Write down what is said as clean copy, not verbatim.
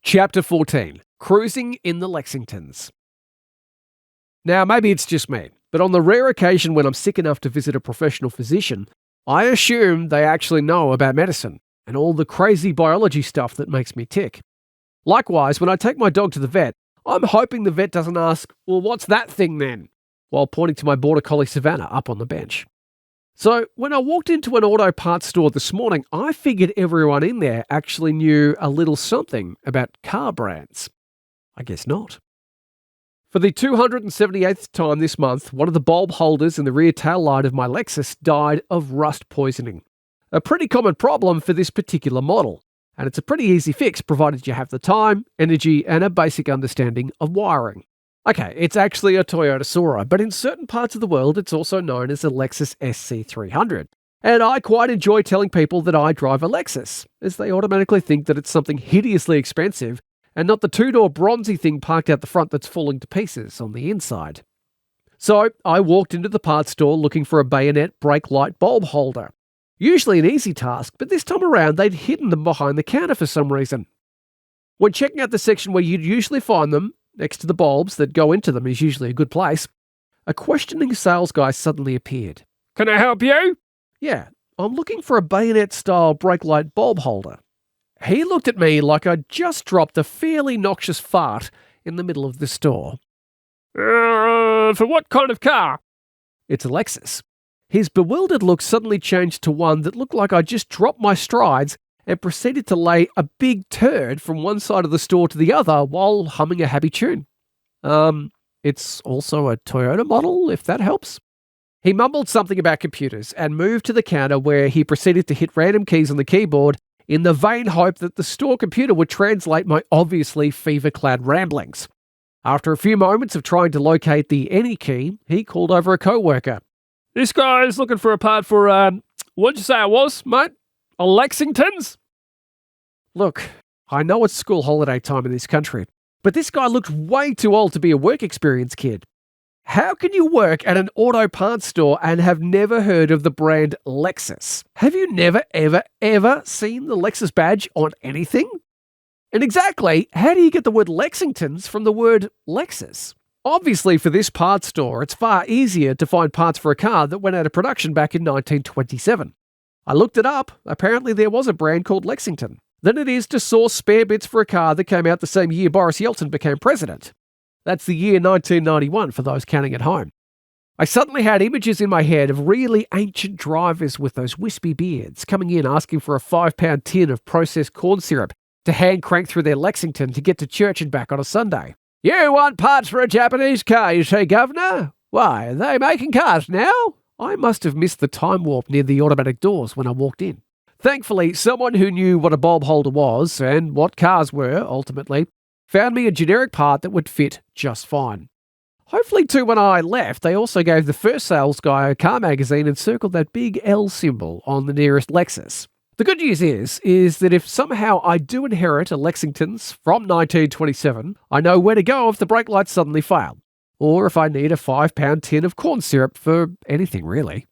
Chapter 14. Cruising in the Lexingtons. Now, maybe it's just me, but on the rare occasion when I'm sick enough to visit a professional physician, I assume they actually know about medicine and all the crazy biology stuff that makes me tick. Likewise, when I take my dog to the vet, I'm hoping the vet doesn't ask, "Well, what's that thing then?" while pointing to my border collie Savannah up on the bench. So, when I walked into an auto parts store this morning, I figured everyone in there actually knew a little something about car brands. I guess not. For the 278th time this month, one of the bulb holders in the rear tail light of my Lexus died of rust poisoning. A pretty common problem for this particular model, and it's a pretty easy fix provided you have the time, energy, and a basic understanding of wiring. Okay, it's actually a Toyota Sora, but in certain parts of the world it's also known as a Lexus SC300. And I quite enjoy telling people that I drive a Lexus, as they automatically think that it's something hideously expensive and not the two-door bronzy thing parked out the front that's falling to pieces on the inside. So I walked into the parts store looking for a bayonet brake light bulb holder. Usually an easy task, but this time around they'd hidden them behind the counter for some reason. When checking out the section where you'd usually find them, next to the bulbs that go into them is usually a good place, a questioning sales guy suddenly appeared. "Can I help you?" "Yeah, I'm looking for a bayonet-style brake light bulb holder." He looked at me like I'd just dropped a fairly noxious fart in the middle of the store. For what kind of car?" "It's a Lexus." His bewildered look suddenly changed to one that looked like I just dropped my strides and proceeded to lay a big turd from one side of the store to the other while humming a happy tune. It's also a Toyota model, if that helps." He mumbled something about computers and moved to the counter where he proceeded to hit random keys on the keyboard in the vain hope that the store computer would translate my obviously fever-clad ramblings. After a few moments of trying to locate the any key, he called over a co-worker. "This guy's looking for a part for, what'd you say it was, mate? A Lexingtons?" Look, I know it's school holiday time in this country, but this guy looked way too old to be a work experience kid. How can you work at an auto parts store and have never heard of the brand Lexus? Have you never, ever seen the Lexus badge on anything? And exactly, how do you get the word Lexingtons from the word Lexus? Obviously, for this parts store, it's far easier to find parts for a car that went out of production back in 1927. I looked it up. Apparently, there was a brand called Lexington. Than it is to source spare bits for a car that came out the same year Boris Yeltsin became president. That's the year 1991 for those counting at home. I suddenly had images in my head of really ancient drivers with those wispy beards coming in asking for a 5-pound tin of processed corn syrup to hand crank through their Lexington to get to church and back on a Sunday. "You want parts for a Japanese car, you say, governor? Why, are they making cars now?" I must have missed the time warp near the automatic doors when I walked in. Thankfully, someone who knew what a bulb holder was and what cars were, ultimately, found me a generic part that would fit just fine. Hopefully, too, when I left, they also gave the first sales guy a car magazine and circled that big L symbol on the nearest Lexus. The good news is that if somehow I do inherit a Lexingtons from 1927, I know where to go if the brake lights suddenly fail, or if I need a 5-pound tin of corn syrup for anything really.